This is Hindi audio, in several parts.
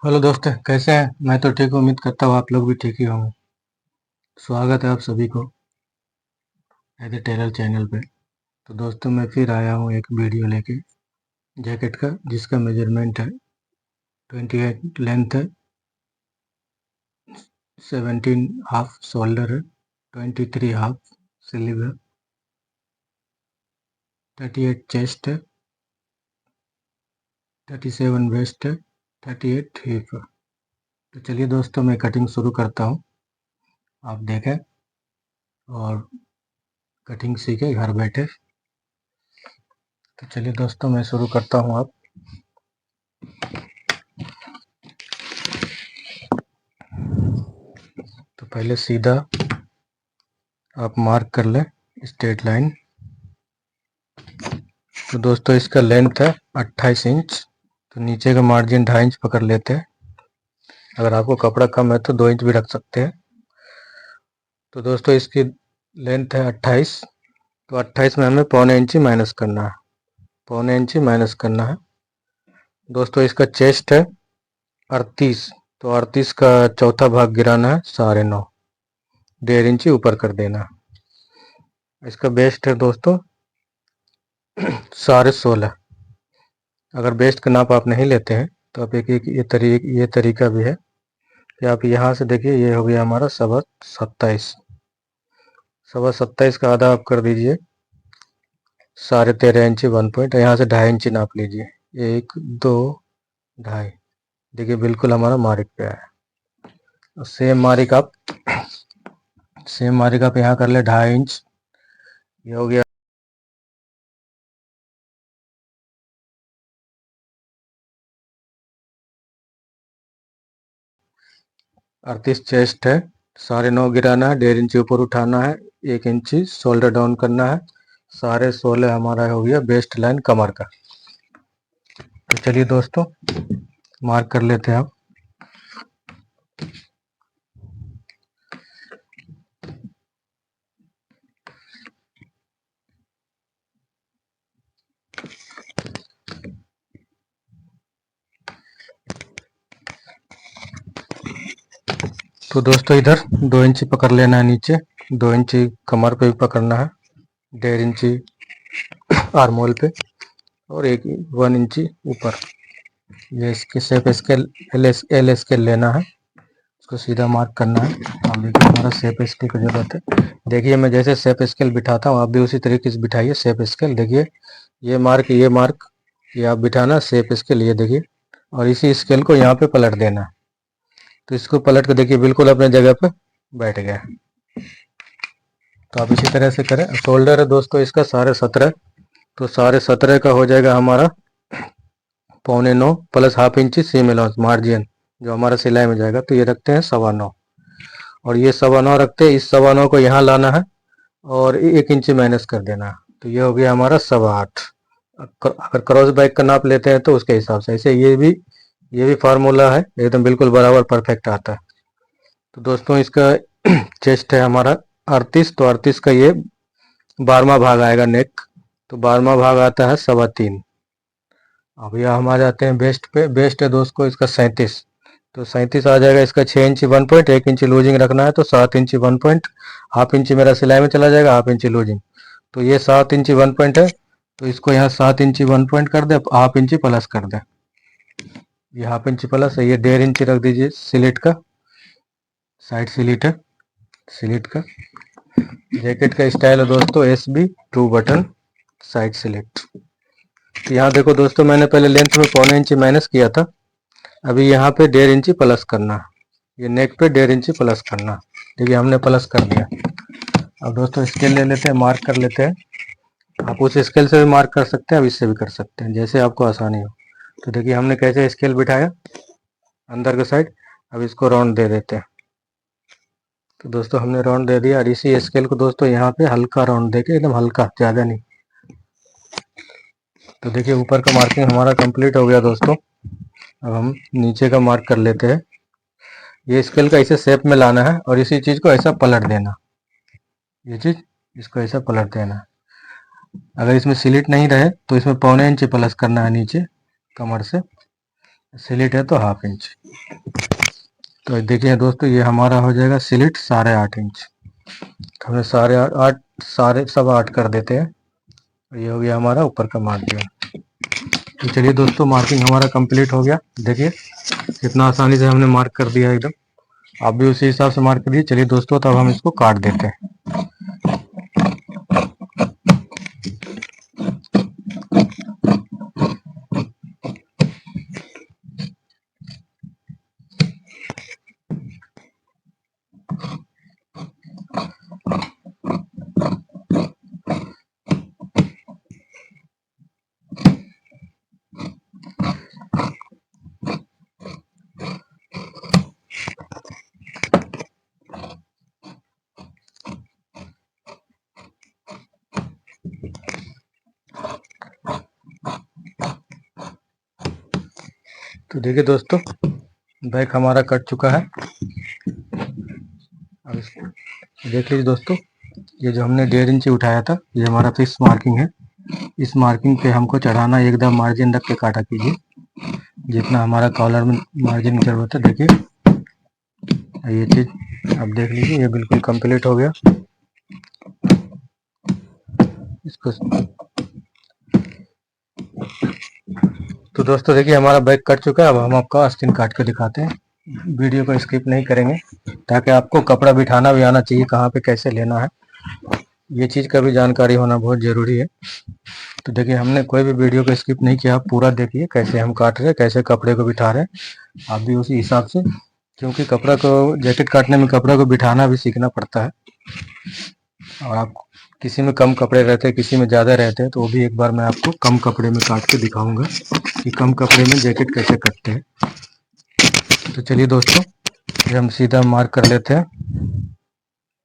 हेलो दोस्त, कैसे हैं? मैं तो ठीक हूँ। उम्मीद करता हूँ आप लोग भी ठीक ही होंगे। स्वागत है आप सभी को एज ए टेलर चैनल पे। तो दोस्तों, मैं फिर आया हूँ एक वीडियो लेके जैकेट का, जिसका मेजरमेंट है 28 लेंथ है, 17 हाफ शोल्डर है, 23 हाफ स्लीव है, 38 चेस्ट है, 37 वेस्ट है, 38 हिप है। तो चलिए दोस्तों, मैं कटिंग शुरू करता हूँ। आप देखें और कटिंग सीखे घर बैठे। तो चलिए दोस्तों, मैं शुरू करता हूँ। आप तो पहले सीधा आप मार्क कर लें स्ट्रेट लाइन। तो दोस्तों, इसका लेंथ है 28 इंच। तो नीचे का मार्जिन 2.5 इंच पकड़ लेते हैं। अगर आपको कपड़ा कम है तो 2 इंच भी रख सकते हैं। तो दोस्तों, इसकी लेंथ है 28। तो 28 में हमें पौने इंच ही माइनस करना है, पौने इंच ही माइनस करना है। दोस्तों, इसका चेस्ट है 38। तो 38 का चौथा भाग गिराना है 9.5, 1.5 इंच ही ऊपर कर देना। इसका बेस्ट है दोस्तों 16.5। अगर बेस्ट का नाप आप नहीं लेते हैं तो आप एक ये तरीका भी है कि आप यहाँ से देखिए, ये हो गया हमारा 27। 27 का आधा आप कर दीजिए 13.5 इंची 1 पॉइंट। यहाँ से 2.5 इंची नाप लीजिए, 1 2 2.5। देखिए बिल्कुल हमारा मार्क पे आया। सेम मार्क आप यहाँ कर ले 2.5 इंच। ये हो गया। अड़तीस चेस्ट है, 9.5 गिराना है, 1.5 इंची ऊपर उठाना है, 1 इंची शोल्डर डाउन करना है। 16.5 हमारा हो गया बेस्ट लाइन कमर का। तो चलिए दोस्तों, मार्क कर लेते हैं आप। तो दोस्तों, इधर 2 इंची पकड़ लेना है नीचे, 2 इंची कमर पे भी पकड़ना है, 1.5 इंची आर्मोल पे, और 1 इंची ऊपर। ये इसके शेप स्केल एल स्केल लेना है, उसको सीधा मार्क करना है। अब देखिए हमारा शेप स्केल की जरूरत है। देखिए मैं जैसे शेप स्केल बिठाता हूँ, आप भी उसी तरीके से बिठाइए शेप स्केल। देखिए ये मार्क ये आप बिठाना शेप स्केल, ये देखिए, और इसी स्केल को यहाँ पे पलट देना। तो इसको पलट कर देखिए बिल्कुल अपने जगह पे बैठ गया। तो आप इसी तरह से करें। शोल्डर है दोस्तों इसका 17.5। तो 17.5 का हो जाएगा हमारा 8.25 प्लस हाफ इंची सीम अलाउंस मार्जिन जो हमारा सिलाई में जाएगा। तो ये रखते हैं 9.25, और ये 9.25 रखते हैं। इस 9.25 को यहाँ लाना है और 1 इंची माइनस कर देना है। तो ये हो गया हमारा 8.25। अगर क्रॉस बैक का नाप लेते हैं तो उसके हिसाब से ऐसे ये भी फार्मूला है, एकदम बिल्कुल बराबर परफेक्ट आता है। तो दोस्तों, इसका चेस्ट है हमारा 38। तो 38 का ये 12वां भाग आएगा नेक। तो 12वां भाग आता है 3.25। अब यह हम आ जाते हैं बेस्ट पे। बेस्ट है दोस्तों इसका 37। तो 37 आ जाएगा इसका 6 इंची 1 पॉइंट, 1 इंची लूजिंग रखना है। तो 7 इंची 1 पॉइंट, हाफ इंची मेरा सिलाई में चला जाएगा, हाफ इंची लूजिंग। तो ये 7 इंची 1 पॉइंट है। तो इसको यहाँ 7 इंची 1 पॉइंट कर दे, हाफ इंची प्लस कर दे। ये हाफ इंची प्लस है, ये 1.5 इंची रख दीजिए स्लिट का, साइड स्लिट है स्लिट का। जैकेट का स्टाइल है दोस्तों SB 2 बटन साइड स्लिट। यहाँ देखो दोस्तों, मैंने पहले लेंथ में 1.25 इंची माइनस किया था, अभी यहाँ पे 1.5 इंची प्लस करना। ये नेक पे 1.5 इंची प्लस करना। देखिए हमने प्लस कर दिया। अब दोस्तों स्केल ले लेते हैं, मार्क कर लेते हैं। आप उस स्केल से भी मार्क कर सकते हैं, अब इससे भी कर सकते हैं, जैसे आपको आसानी हो। तो देखिए हमने कैसे स्केल बिठाया अंदर के साइड। अब इसको राउंड दे देते हैं। तो दोस्तों हमने राउंड दे दिया, और इसी स्केल को दोस्तों यहाँ पे हल्का राउंड देके, एकदम हल्का, ज़्यादा नहीं। तो देखिए ऊपर का मार्किंग हमारा कंप्लीट हो गया दोस्तों। अब हम नीचे का मार्क कर लेते हैं। ये स्केल का इसे शेप में लाना है और इसी चीज़ को ऐसा पलट देना। ये चीज़ इसको ऐसा पलट देना। अगर इसमें स्लिट नहीं रहे तो इसमें 1.25 इंच प्लस करना है नीचे कमर से, स्लिट है तो 1/2 इंच। तो देखिए दोस्तों ये हमारा हो जाएगा स्लिट 8.5 इंच। हमें सारे सब 8 कर देते हैं। ये हो गया हमारा ऊपर का मार्जिन। तो चलिए दोस्तों मार्किंग हमारा कंप्लीट हो गया। देखिए कितना आसानी से हमने मार्क कर दिया एकदम। आप भी उसी हिसाब से मार्क करिए। चलिए दोस्तों तब हम इसको काट देते हैं। तो देखिए दोस्तों बैक हमारा कट चुका है। अब देख लीजिए दोस्तों, ये जो हमने 1.5 इंच उठाया था ये हमारा फिक्स मार्किंग है। इस मार्किंग पे हमको चढ़ाना एकदम मार्जिन रख के काटा कीजिए, जितना हमारा कॉलर में मार्जिन की जरूरत है। देखिए ये चीज अब देख लीजिए, ये बिल्कुल कंप्लीट हो गया। इसको तो दोस्तों देखिए हमारा बैक कट चुका है। अब हम आपको आस्तीन काट के दिखाते हैं। वीडियो को स्किप नहीं करेंगे ताकि आपको कपड़ा बिठाना भी आना चाहिए, कहाँ पे कैसे लेना है, ये चीज़ का भी जानकारी होना बहुत ज़रूरी है। तो देखिए हमने कोई भी वीडियो को स्किप नहीं किया, आप पूरा देखिए कैसे हम काट रहे हैं, कैसे कपड़े को बिठा रहे हैं। आप भी उसी हिसाब से, क्योंकि कपड़ा को जैकेट काटने में कपड़े को बिठाना भी सीखना पड़ता है। और आप किसी में कम कपड़े रहते हैं, किसी में ज़्यादा रहते हैं, तो वो भी एक बार मैं आपको कम कपड़े में काट के दिखाऊंगा कि कम कपड़े में जैकेट कैसे कटते हैं। तो चलिए दोस्तों ये हम सीधा मार्क कर लेते हैं।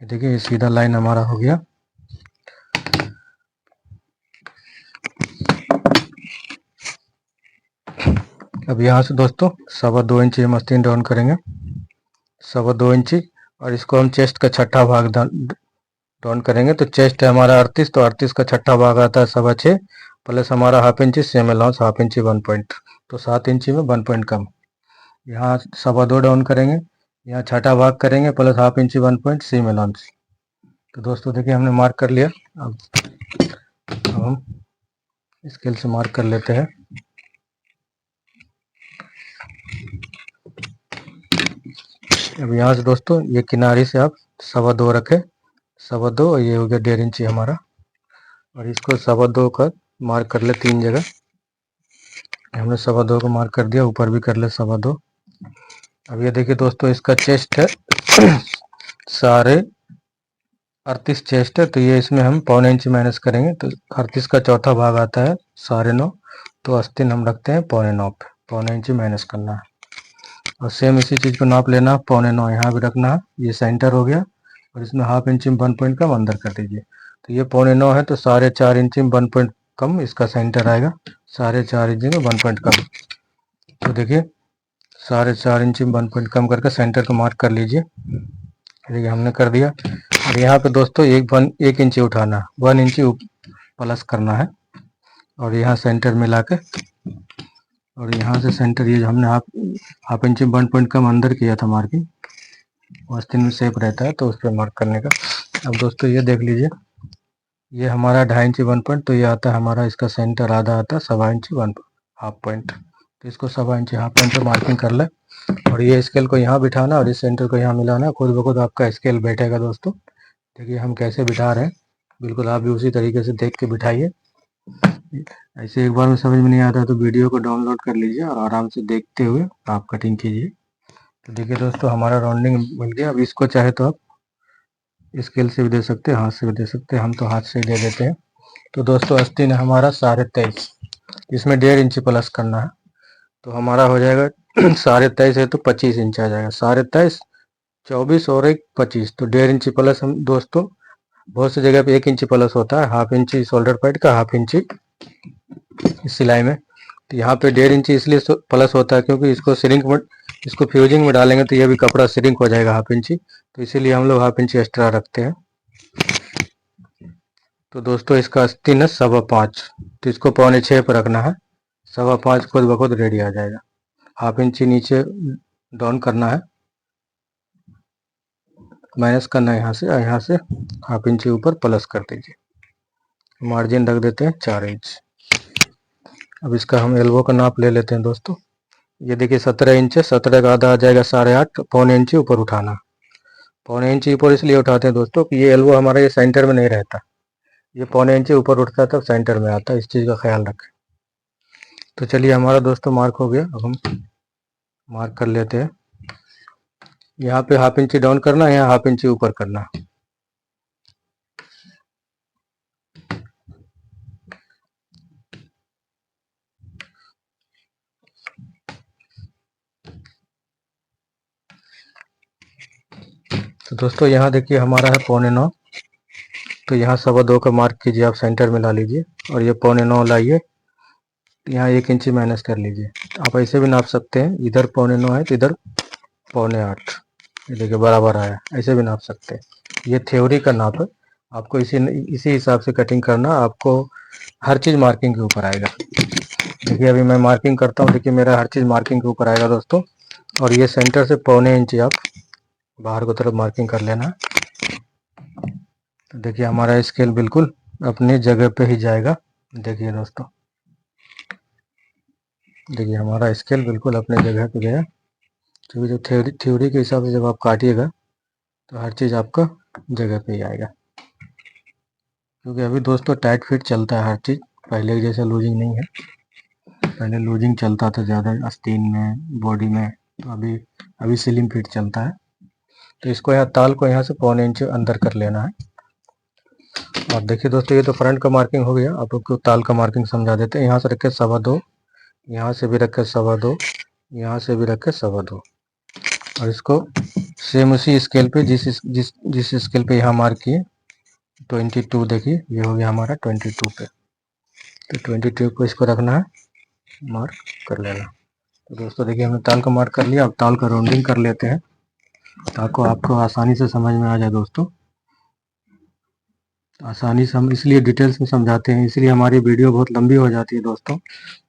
देखिए ये सीधा लाइन हमारा हो गया। अब यहाँ से दोस्तों 2.25 इंच मस्तीन डाउन करेंगे, 2.25 इंच। और इसको हम चेस्ट का छठा भाग डाउन करेंगे। तो चेस्ट है हमारा 38, तो 38 का छठा भाग आता है 6.25 प्लस हमारा 1/2 inch same allowance 1/2 inch 1 point, तो 7 इंच में 1 पॉइंट कम। यहाँ 2.25 डाउन करेंगे, यहाँ छठा भाग करेंगे plus 1/2 inch 1 point same allowance. तो दोस्तों देखिए हमने मार्क कर लिया। अब हम स्केल से मार्क कर लेते हैं। अब यहाँ से दोस्तों ये किनारे से आप 2.25 रखें, 2.25, और ये हो गया 1.5 इंच हमारा। और इसको 2.25 का मार्क कर ले 3 जगह। हमने 2.25 को मार्क कर दिया, ऊपर भी कर ले 2.25। अब ये देखिए दोस्तों इसका चेस्ट है 38 चेस्ट है, तो ये इसमें हम 1.25 इंच माइनस करेंगे। तो 38 का चौथा भाग आता है 9.5, तो आस्तीन हम रखते हैं 9.25 पे, 1.25 इंच माइनस करना है। और सेम इसी चीज़ को नाप लेना, 9.25 यहाँ भी रखना है। ये सेंटर हो गया, और इसमें 1/2 इंच में 1 पॉइंट कम अंदर कर दीजिए। तो ये 9.25 है, तो 4.5 इंच में 1 पॉइंट कम इसका सेंटर आएगा, 4.5 इंच में 1 पॉइंट कम। तो देखिए 4.5 इंच में 1 पॉइंट कम करके सेंटर को मार्क कर लीजिए। देखिए हमने कर दिया। और यहाँ पे दोस्तों 1 इंच उठाना, 1 इंच प्लस करना है, और यहाँ सेंटर मिला के, और यहाँ से सेंटर ये हमने 1/2 इंच 1 पॉइंट कम अंदर किया था मार्किंग, आस्तीन में सेप रहता है तो उस पर मार्क करने का। अब दोस्तों ये देख लीजिए, ये हमारा 2.5 इंच 1 पॉइंट, तो ये आता है हमारा, इसका सेंटर आधा आता है 1.25 इंच 1/2 पॉइंट। तो इसको 1.25 इंच 1/2 पॉइंट पर मार्किंग कर ले, और ये स्केल को यहाँ बिठाना और इस सेंटर को यहाँ मिलाना। खुद ब खुद आपका स्केल बैठेगा दोस्तों। देखिए हम कैसे बिठा रहे हैं, बिल्कुल आप भी उसी तरीके से देख के बिठाइए। ऐसे एक बार में समझ में नहीं आता तो वीडियो को डाउनलोड कर लीजिए और आराम से देखते हुए आप कटिंग कीजिए। तो देखिए दोस्तों हमारा राउंडिंग मिल गया। अब इसको चाहे तो आप स्केल से भी दे सकते हैं, हाथ से भी दे सकते हैं, हम तो हाथ से ही दे देते हैं। तो दोस्तों आस्तीन है हमारा 23.5, इसमें 1.5 इंच प्लस करना है, तो हमारा हो जाएगा 23.5 है तो 25 इंच आ जाएगा। 23.5, 24 और 1 25, तो 1.5 इंच प्लस। हम दोस्तों बहुत सी जगह पे 1 इंच प्लस होता है, 1/2 इंच शोल्डर पैड का, 1/2 इंच सिलाई में। तो यहाँ पे 1.5 इंच इसलिए प्लस होता है क्योंकि इसको फ्यूजिंग में डालेंगे तो ये भी कपड़ा श्रिंक हो जाएगा 1/2 इंच, तो इसीलिए हम लोग 1/2 इंच एक्स्ट्रा रखते हैं। तो दोस्तों इसका आस्तीन है 5.25, तो इसको 4.25 पर रखना है। 5.25 खुद ब खुद रेडी आ जाएगा। हाफ इंची नीचे डाउन करना है, माइनस करना है यहाँ से, और यहाँ से हाफ इंची ऊपर प्लस कर दीजिए। मार्जिन रख देते हैं 4 इंच। अब इसका हम एल्बो का नाप ले लेते हैं दोस्तों। ये देखिए 17 इंच है, 17 का आधा आ जाएगा 8.5, पौने इंची ऊपर उठाना। पौने इंची ऊपर इसलिए उठाते हैं दोस्तों कि ये एल्बो हमारा ये सेंटर में नहीं रहता, ये पौने इंची ऊपर उठता है तब सेंटर में आता है, इस चीज़ का ख्याल रखें। तो चलिए हमारा दोस्तों मार्क हो गया। अब हम मार्क कर लेते हैं। यहाँ पे हाफ इंची डाउन करना है, यहाँ हाफ इंची ऊपर करना। तो दोस्तों यहाँ देखिए हमारा है 8.25, तो यहाँ 2.25 का मार्क कीजिए, आप सेंटर में ला लीजिए और ये 8.25 लाइए, यहाँ 1 इंची माइनस कर लीजिए। आप ऐसे भी नाप सकते हैं, इधर 8.25 है तो इधर 7.25, ये देखिए बराबर आया, ऐसे भी नाप सकते हैं। ये थ्योरी का नाप है, आपको इसी हिसाब से कटिंग करना। आपको हर चीज़ मार्किंग के ऊपर आएगा। देखिए अभी मैं मार्किंग करता हूँ, देखिए मेरा हर चीज़ मार्किंग के ऊपर आएगा दोस्तों। और ये सेंटर से 1.25 इंची आप बाहर की तरफ मार्किंग कर लेना। तो देखिए हमारा स्केल बिल्कुल अपनी जगह पे ही जाएगा। देखिए दोस्तों, देखिए हमारा स्केल बिल्कुल अपने जगह पे गया, क्योंकि जो थ्योरी के हिसाब से जब आप काटिएगा तो हर चीज़ आपका जगह पे ही आएगा। क्योंकि अभी दोस्तों टाइट फिट चलता है हर चीज़, पहले के जैसा लूजिंग नहीं है। पहले लूजिंग चलता था ज़्यादा आस्तीन में, बॉडी में, तो अभी स्लिम फिट चलता है। तो इसको यहाँ ताल को यहाँ से 1.25 इंच अंदर कर लेना है। और देखिए दोस्तों ये तो फ्रंट का मार्किंग हो गया, आप आपको ताल का मार्किंग समझा देते हैं। यहाँ से रखे 2.25, यहाँ से भी रखे 2.25, यहाँ से भी रखे 2.25, और इसको सेम उसी स्केल पे जिस स्केल पे यहाँ मार्क किए 22, देखिए ये हो गया हमारा 22 पे। तो 22 को इसको रखना है, मार्क कर लेना। तो दोस्तों देखिए हमने ताल का मार्क कर लिया। अब ताल का राउंडिंग कर लेते हैं ताकि आपको आसानी से समझ में आ जाए दोस्तों। आसानी से हम इसलिए डिटेल्स में समझाते हैं, इसलिए हमारी वीडियो बहुत लंबी हो जाती है दोस्तों,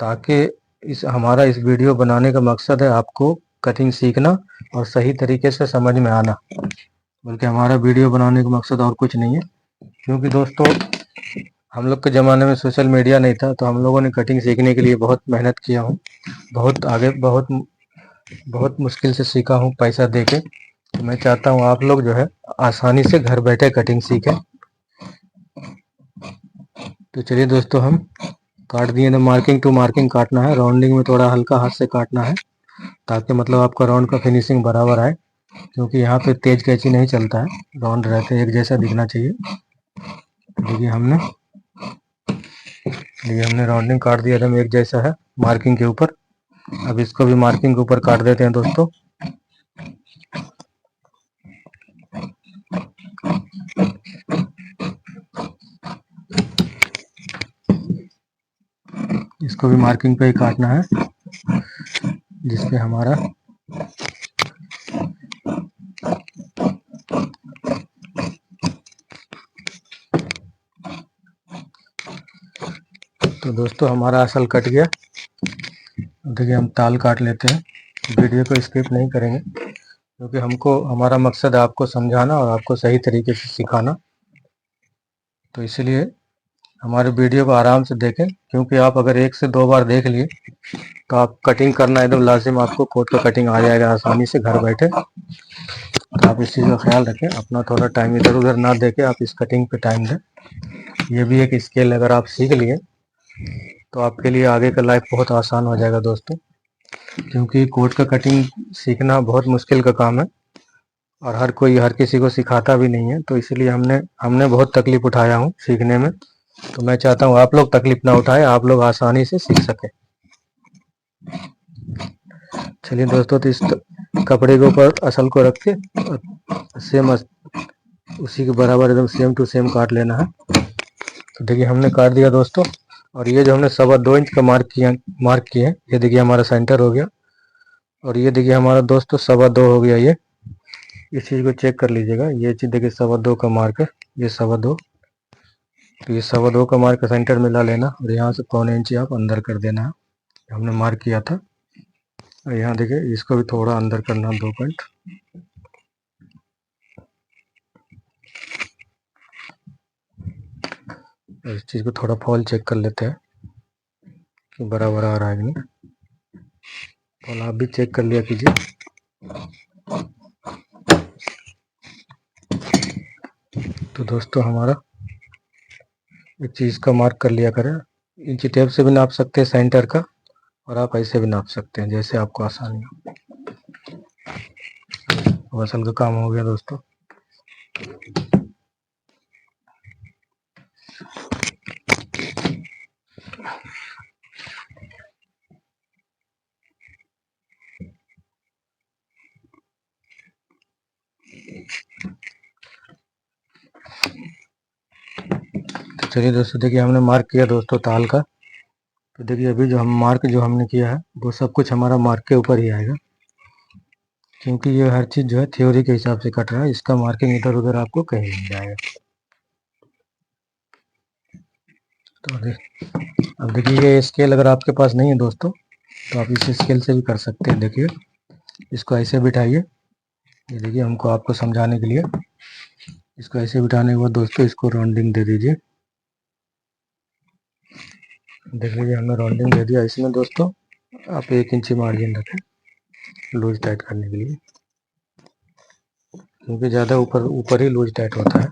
ताकि हमारा इस वीडियो बनाने का मकसद है आपको कटिंग सीखना और सही तरीके से समझ में आना, बल्कि हमारा वीडियो बनाने का मकसद और कुछ नहीं है। क्योंकि दोस्तों हम लोग के ज़माने में सोशल मीडिया नहीं था, तो हम लोगों ने कटिंग सीखने के लिए बहुत मेहनत किया हूँ, बहुत आगे बहुत मुश्किल से सीखा हूँ पैसा दे के। तो मैं चाहता हूँ आप लोग जो है आसानी से घर बैठे कटिंग सीखें। तो चलिए दोस्तों हम काट दिए। तो मार्किंग टू मार्किंग काटना है, राउंडिंग में थोड़ा हल्का हाथ से काटना है, ताकि मतलब आपका राउंड का फिनिशिंग बराबर आए। क्योंकि यहाँ पे तेज कैंची नहीं चलता है, राउंड रहते एक जैसा दिखना चाहिए। देखिए हमने राउंडिंग काट दिया, एकदम एक जैसा है मार्किंग के ऊपर। अब इसको भी मार्किंग के ऊपर काट देते हैं दोस्तों। इसको भी मार्किंग पे ही काटना है, जिसपे हमारा तो दोस्तों हमारा असल कट गया। देखिए हम ताल काट लेते हैं, वीडियो को स्किप नहीं करेंगे, क्योंकि हमारा मकसद है आपको समझाना और आपको सही तरीके से सिखाना। तो इसलिए हमारे वीडियो को आराम से देखें, क्योंकि आप अगर 1 से 2 बार देख लिए तो आप कटिंग करना एकदम लाजिम, आपको कोट का कटिंग आ जाएगा आसानी से घर बैठे। तो आप इस चीज़ का ख्याल रखें, अपना थोड़ा टाइम इधर उधर ना देके आप इस कटिंग पे टाइम दें। ये भी एक स्किल अगर आप सीख लिए तो आपके लिए आगे का लाइफ बहुत आसान हो जाएगा दोस्तों। क्योंकि कोट का कटिंग सीखना बहुत मुश्किल का काम है, और हर किसी को सिखाता भी नहीं है। तो इसलिए हमने बहुत तकलीफ उठाया हूँ सीखने में। तो मैं चाहता हूँ आप लोग तकलीफ ना उठाएं, आप लोग आसानी से सीख सकें। चलिए दोस्तों, तो इस कपड़े के ऊपर असल को रख के सेम उसी के बराबर एकदम सेम टू सेम काट लेना है। तो देखिए हमने काट दिया दोस्तों। और ये जो हमने 2.25 इंच का मार्क किया, ये देखिए हमारा सेंटर हो गया। और ये देखिए हमारा दोस्तों 2.25 हो गया। ये इस चीज़ को चेक कर लीजिएगा, ये चीज़ देखिए 2.25 का मार्क है, ये 2.25। तो ये 2.25 का मार्क सेंटर मिला लेना और यहाँ से 1.25 इंच आप अंदर कर देना है, हमने मार्क किया था। और यहाँ देखिए इसको भी थोड़ा अंदर करना 2 पॉइंट। इस चीज़ को थोड़ा फॉल चेक कर लेते हैं कि बराबर आ रहा है कि नहीं। फॉल आप भी चेक कर लिया कीजिए। तो दोस्तों हमारा इस चीज़ का मार्क कर लिया करें। इंची टेप से भी नाप सकते हैं सेंटर का, और आप ऐसे भी नाप सकते हैं जैसे आपको आसानी हो। वसल का काम हो गया दोस्तों। तो चलिए दोस्तों, देखिए हमने मार्क किया दोस्तों ताल का। तो देखिए अभी जो हम मार्क जो हमने किया है वो सब कुछ हमारा मार्क के ऊपर ही आएगा, क्योंकि ये हर चीज़ जो है थ्योरी के हिसाब से कट रहा है। इसका मार्किंग इधर उधर आपको कहीं नहीं जाएगा। तो अब देखिए ये स्केल अगर आपके पास नहीं है दोस्तों, तो आप इस स्केल से भी कर सकते हैं। देखिए इसको ऐसे बिठाइए, ये देखिए हमको आपको समझाने के लिए इसको ऐसे बिठाने के बाद दोस्तों इसको राउंडिंग दे दीजिए। देख लीजिए हमने राउंडिंग दे दिया। इसमें दोस्तों आप 1 इंची मार्जिन रखें लूज टाइट करने के लिए, क्योंकि ज़्यादा ऊपर ही लूज टाइट होता है।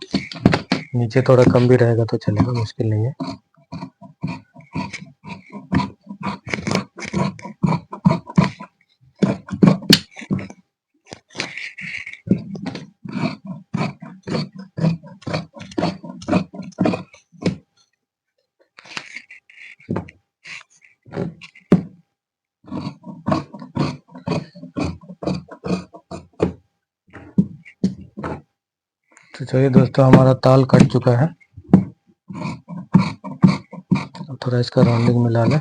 नीचे थोड़ा कम भी रहेगा तो चलेगा, मुश्किल नहीं है। तो चलिए दोस्तों हमारा ताल कट चुका है। अब थोड़ा इसका राउंडिंग मिला लें।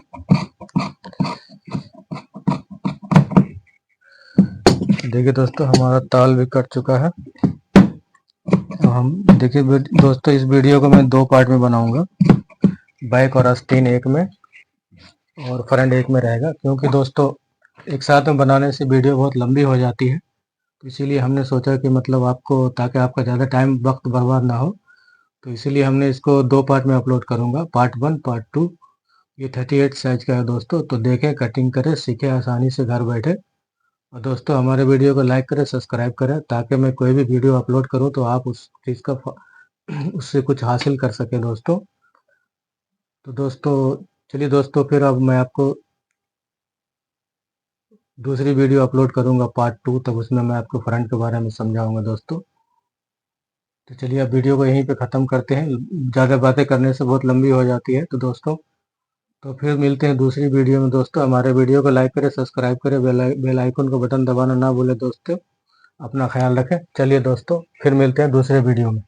देखिए दोस्तों हमारा ताल भी कट चुका है। तो हम देखिए दोस्तों इस वीडियो को मैं 2 पार्ट में बनाऊंगा, बैक और आस्तीन एक में और फ्रंट एक में रहेगा, क्योंकि दोस्तों एक साथ में बनाने से वीडियो बहुत लंबी हो जाती है। तो इसीलिए हमने सोचा कि मतलब आपको, ताकि आपका ज़्यादा टाइम वक्त बर्बाद ना हो, तो इसीलिए हमने इसको 2 पार्ट में अपलोड करूँगा, पार्ट 1 पार्ट 2। ये 38 साइज़ का है दोस्तों। तो देखें, कटिंग करें, सीखें आसानी से घर बैठे। और दोस्तों हमारे वीडियो को लाइक करें, सब्सक्राइब करें, ताकि मैं कोई भी वीडियो अपलोड करूँ तो आप उस चीज़ का उससे कुछ हासिल कर सकें दोस्तों। तो दोस्तों चलिए दोस्तों, फिर अब मैं आपको दूसरी वीडियो अपलोड करूँगा पार्ट 2, तब उसमें मैं आपको फ्रंट के बारे में समझाऊँगा दोस्तों। तो चलिए अब वीडियो को यहीं पे ख़त्म करते हैं, ज़्यादा बातें करने से बहुत लंबी हो जाती है। तो दोस्तों तो फिर मिलते हैं दूसरी वीडियो में दोस्तों। हमारे वीडियो को लाइक करें, सब्सक्राइब करें, बेल आइकन को बटन दबाना ना भूलें दोस्तों। अपना ख्याल रखें। चलिए दोस्तों फिर मिलते हैं दूसरे वीडियो में।